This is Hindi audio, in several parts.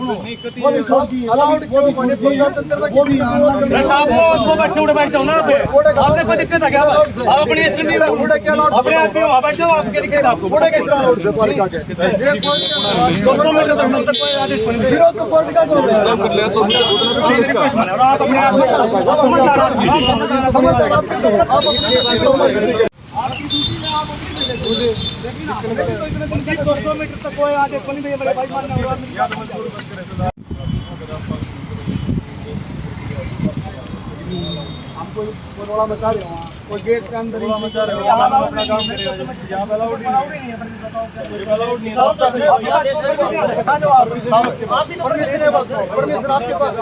वो बच्चे उड़े बैठ जाओ ना पे, आपने कोई दिक्कत है क्या? आप अपनी स्टैंड अपने आप में बैठ जाओ, आपके दिक्कत आपको 200 मीटर तक कोई आदेश बन विरोध तो कोर्ट का करो और आप अपने आप समझदार आप अपने आपकी दूसरी में आप लेकिन आप 200 मीटर तक कोई आदेश बनी भैया मेरे भाई मारने होगा। हमको रोड़ा मचा रहे हो, कोई गेट के अंदर रोड़ा मचा रहे हो, अपना काम कर रहे हो, यहाँ पे अलाउड नहीं है, अलाउड नहीं है, परमिशन आपके पास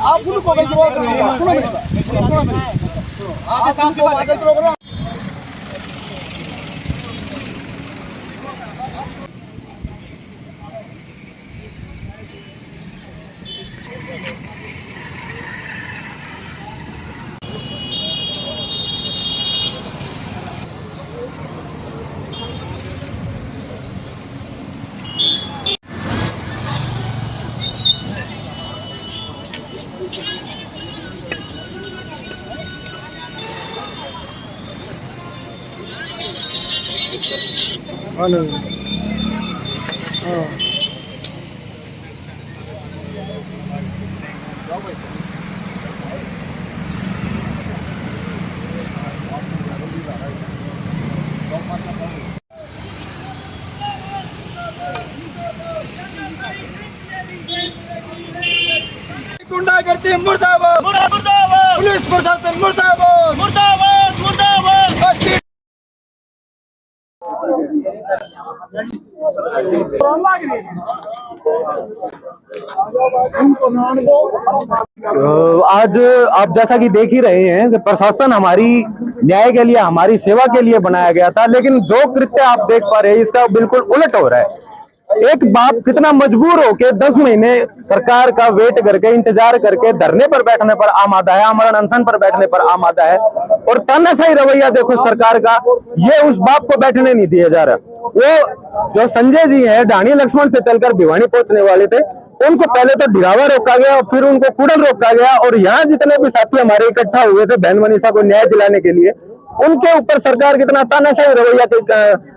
आप उनको सुनो गुंडागर्दी मुर्दाबाद, मुर्दाबाद, पुलिस प्रशासन मुर्दाबाद, मुर्दाबाद, मुर्दाबाद। आज आप जैसा कि देख ही रहे हैं कि प्रशासन हमारी न्याय के लिए, हमारी सेवा के लिए बनाया गया था, लेकिन जो कृत्य आप देख पा रहे हैं इसका बिल्कुल उलट हो रहा है। एक बाप कितना मजबूर हो के 10 महीने सरकार का वेट करके, इंतजार करके धरने पर बैठने पर आमादा है, आमरण अनशन पर बैठने पर आमादा है, और तानाशाही रवैया देखो सरकार का, ये उस बाप को बैठने नहीं दिया जा रहा। वो जो संजय जी हैं, ढाणी लक्ष्मण से चलकर भिवानी पहुंचने वाले थे, उनको पहले तो ढिरावा रोका गया, फिर उनको कुड़ल रोका गया, और यहाँ जितने भी साथी हमारे इकट्ठा हुए थे बहन मनीषा को न्याय दिलाने के लिए, उनके ऊपर सरकार कितना तानाशाही रवैया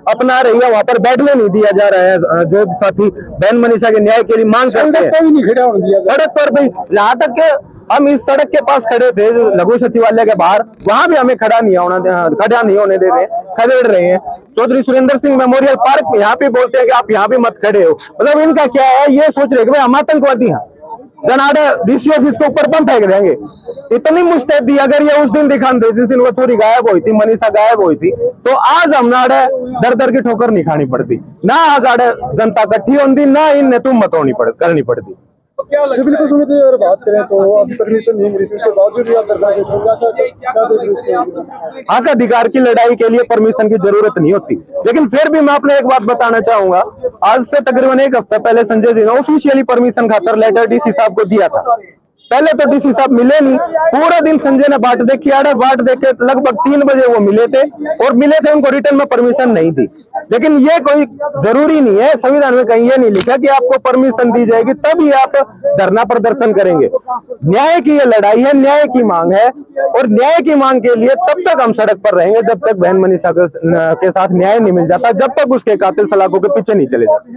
अपना रही है। वहां पर बैठने नहीं दिया जा रहा है। जो साथी बहन मनीषा के न्याय के लिए मांग करते हैं, सड़क पर भी, यहाँ तक के हम इस सड़क के पास खड़े थे लघु सचिवालय के बाहर, वहां भी हमें खड़ा नहीं होने दे रहे, खदेड़ रहे हैं। चौधरी सुरेंद्र सिंह मेमोरियल पार्क में यहाँ पे बोलते हैं कि आप यहाँ पे मत खड़े हो, मतलब इनका क्या है, ये सोच रहे कि भाई हम आतंकवादी हैं, जनाडे डीसी ऑफिस के ऊपर बम फेंक देंगे। इतनी मुस्तैदी अगर ये उस दिन दिखाते जिस दिन वो चोरी गायब हुई थी, मनीषा गायब हुई थी, तो आज हम नाड़े दर दर की ठोकर नहीं खानी पड़ती, ना आज आड़े जनता इकट्ठी होती, ना इनने तुम मत करनी पड़ती। तो क्या बिल्कुल सुमित, अगर बात करें तो अभी परमिशन नहीं मिली थी, उसके बावजूद हक अधिकार की लड़ाई के लिए परमिशन की जरूरत नहीं होती। लेकिन फिर भी मैं आपने एक बात बताना चाहूंगा, आज से तकरीबन 1 हफ्ता पहले संजय जी ने ऑफिशियली परमिशन खातर लेटर डीसी साहब को दिया था। पहले तो डीसी साहब मिले नहीं, पूरा दिन संजय ने बाट देखी, बाट देख के लगभग 3 बजे वो मिले थे, और मिले थे उनको रिटर्न में परमिशन नहीं थी। लेकिन ये कोई जरूरी नहीं है, संविधान में कहीं ये नहीं लिखा कि आपको परमिशन दी जाएगी तभी आप धरना प्रदर्शन करेंगे। न्याय की ये लड़ाई है, न्याय की मांग है, और न्याय की मांग के लिए तब तक हम सड़क पर रहेंगे जब तक बहन मनीषा के साथ न्याय नहीं मिल जाता, जब तक उसके कातिल सलाखों के पीछे नहीं चले जाते।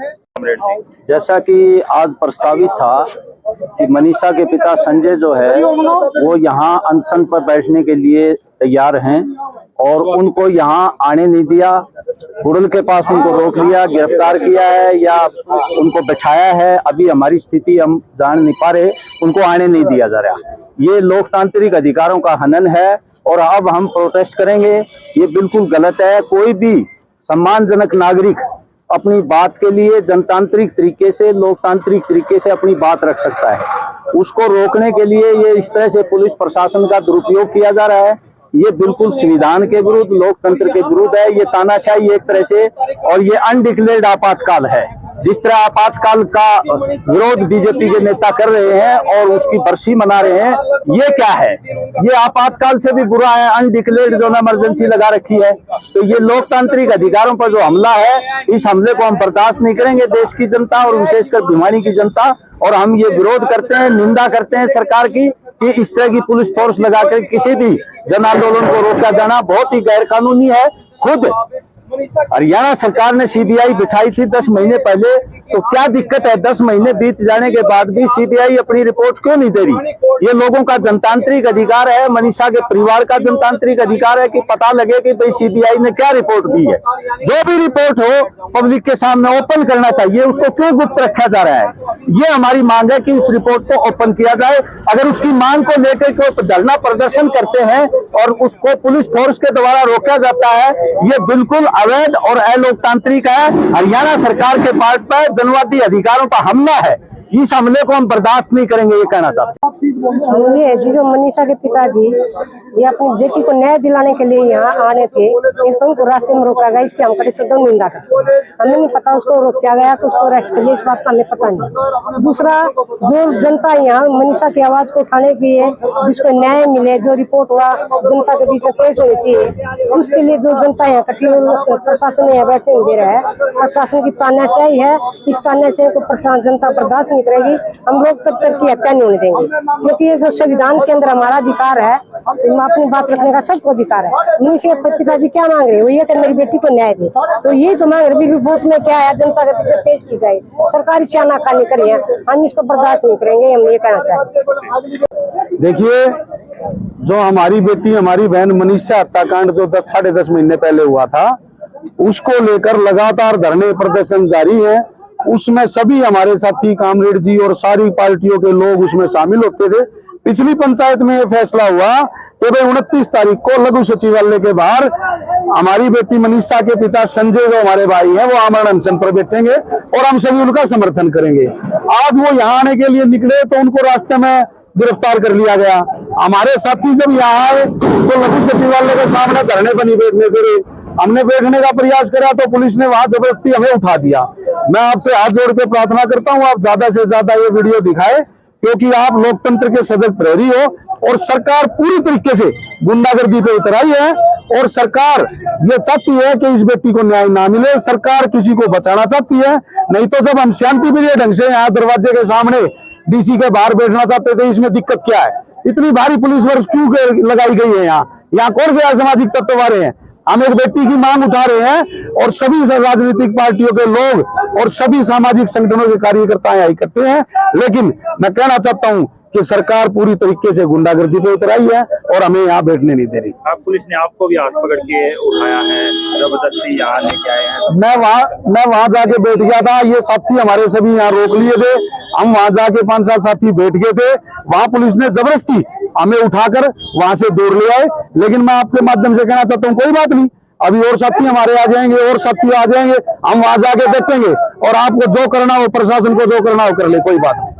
जैसा कि आज प्रस्तावित था कि मनीषा के पिता संजय जो है वो यहाँ अनशन पर बैठने के लिए तैयार हैं, और उनको यहाँ आने नहीं दिया। कुड़ल के पास उनको रोक लिया, गिरफ्तार किया है या उनको बैठाया है, अभी हमारी स्थिति हम जान नहीं पा रहे, उनको आने नहीं दिया जा रहा। ये लोकतांत्रिक अधिकारों का हनन है, और अब हम प्रोटेस्ट करेंगे। ये बिल्कुल गलत है। कोई भी सम्मानजनक नागरिक अपनी बात के लिए जनतांत्रिक तरीके से, लोकतांत्रिक तरीके से अपनी बात रख सकता है। उसको रोकने के लिए ये इस तरह से पुलिस प्रशासन का दुरुपयोग किया जा रहा है। ये बिल्कुल संविधान के विरुद्ध, लोकतंत्र के विरुद्ध है। ये तानाशाही एक तरह से, और ये अनडिक्लेयर्ड आपातकाल है। जिस तरह आपातकाल का विरोध बीजेपी के नेता कर रहे हैं और उसकी बरसी मना रहे हैं, ये क्या है? ये आपातकाल से भी बुरा है। अनडिक्लेयर्ड जोन इमरजेंसी लगा रखी है। तो ये लोकतांत्रिक अधिकारों पर जो हमला है, इस हमले को हम बर्दाश्त नहीं करेंगे। देश की जनता और विशेषकर भिवानी की जनता, और हम ये विरोध करते हैं, निंदा करते हैं सरकार की कि इस तरह की पुलिस फोर्स लगाकर किसी भी जन आंदोलन को रोका जाना बहुत ही गैर कानूनी है। खुद हरियाणा सरकार ने सीबीआई बिठाई थी 10 महीने पहले, तो क्या दिक्कत है? 10 महीने बीत जाने के बाद भी सीबीआई अपनी रिपोर्ट क्यों नहीं दे रही? ये लोगों का जनतांत्रिक अधिकार है, मनीषा के परिवार का जनतांत्रिक अधिकार है कि पता लगे कि भाई सीबीआई ने क्या रिपोर्ट दी है। जो भी रिपोर्ट हो पब्लिक के सामने ओपन करना चाहिए, उसको क्यों गुप्त रखा जा रहा है? ये हमारी मांग है कि उस रिपोर्ट को ओपन किया जाए। अगर उसकी मांग को लेकर कोई धरना प्रदर्शन करते हैं और उसको पुलिस फोर्स के द्वारा रोका जाता है, ये बिल्कुल अवैध और अलोकतांत्रिक है। हरियाणा सरकार के पार्ट पर जनवादी अधिकारों का हमला है। इस हमले को हम बर्दाश्त नहीं करेंगे, ये कहना चाहते हैं। ये जी जो मनीषा के पिताजी ये अपनी बेटी को न्याय दिलाने के लिए यहाँ आने थे, तो उनको रास्ते में रोका गया। इसकी हम कड़ी शब्दों में निंदा करते हैं। हमें नहीं पता उसको रोका गया कि उसको अरेस्ट कर लिया, इस बात का हमें पता नहीं। दूसरा, जो जनता यहाँ मनीषा की आवाज को उठाने की है, जिसको न्याय मिले, जो रिपोर्ट हुआ जनता के बीच में पेश होनी चाहिए, उसके लिए जो जनता यहाँ इकट्ठी हुई, प्रशासन यहाँ बैठने नहीं दे रहा है। प्रशासन की तानाशाही है, इस तानाशाही को प्रशासन जनता बर्दाश्त नहीं करेगी। हम लोग तब तक की हत्या नहीं होने देंगे, क्योंकि ये जो संविधान के अंदर हमारा अधिकार है, अपनी बात रखने का सबको अधिकार है। मनीषा के पिताजी क्या मांग रहे हैं? वो ये कि मेरी बेटी को न्याय दे, तो यही तो मांग रहे। रिपोर्ट में क्या है? जनता के पीछे पेश की जाए। सरकारी सियानाकानी करिए, हम इसको बर्दाश्त नहीं करेंगे। हम ये कहना चाहते। देखिए, जो हमारी बेटी, हमारी बहन मनीषा हत्याकांड जो 10 साढ़े 10 महीने पहले हुआ था, उसको लेकर लगातार धरने प्रदर्शन जारी है। उसमें सभी हमारे साथी कामरेड जी और सारी पार्टियों के लोग उसमें शामिल होते थे। पिछली पंचायत में यह फैसला हुआ कि भाई 29 तारीख को लघु सचिवालय के बाहर हमारी बेटी मनीषा के पिता संजय, जो हमारे भाई हैं, वो आमरण अनशन पर बैठेंगे और हम सभी उनका समर्थन करेंगे। आज वो यहाँ आने के लिए निकले तो उनको रास्ते में गिरफ्तार कर लिया गया। हमारे साथी जब यहाँ आए तो लघु सचिवालय के सामने धरने पर नहीं बैठने दे रहे। हमने बैठने का प्रयास करा तो पुलिस ने वहां जबरदस्ती हमें उठा दिया। मैं आपसे हाथ जोड़ के प्रार्थना करता हूं, आप ज्यादा से ज्यादा ये वीडियो दिखाएं, क्योंकि आप लोकतंत्र के सजग प्रहरी हो और सरकार पूरी तरीके से गुंडागर्दी पे उतर आई है। और सरकार ये चाहती है कि इस बेटी को न्याय ना मिले। सरकार किसी को बचाना चाहती है। नहीं तो जब हम शांति प्रिय ढंग से यहाँ दरवाजे के सामने डीसी के बाहर बैठना चाहते थे, इसमें दिक्कत क्या है? इतनी भारी पुलिस फोर्स क्यों लगाई गई है? यहाँ कौन से असामाजिक तत्व आ रहे हैं? हम एक बेटी की मांग उठा रहे हैं और सभी राजनीतिक पार्टियों के लोग और सभी सामाजिक संगठनों के कार्यकर्ता यहाँ इकट्ठे हैं। लेकिन मैं कहना चाहता हूँ कि सरकार पूरी तरीके से गुंडागर्दी पे उतर आई है और हमें यहाँ बैठने नहीं दे रही। पुलिस ने आपको भी हाथ पकड़ के उठाया है, जबरदस्ती यहाँ लेके आए हैं। मैं वहां जाके बैठ गया था। ये साथी हमारे सभी यहाँ रोक लिए थे। हम वहां जाके 5-7 साथी बैठ गए थे। वहां पुलिस ने जबरदस्ती हमें उठाकर वहां से दूर ले आए। लेकिन मैं आपके माध्यम से कहना चाहता हूँ, कोई बात नहीं, अभी और साथी हमारे आ जाएंगे और साथी आ जाएंगे, हम वहां जाके बैठेंगे और आपको जो करना हो, प्रशासन को जो करना हो कर ले, कोई बात नहीं।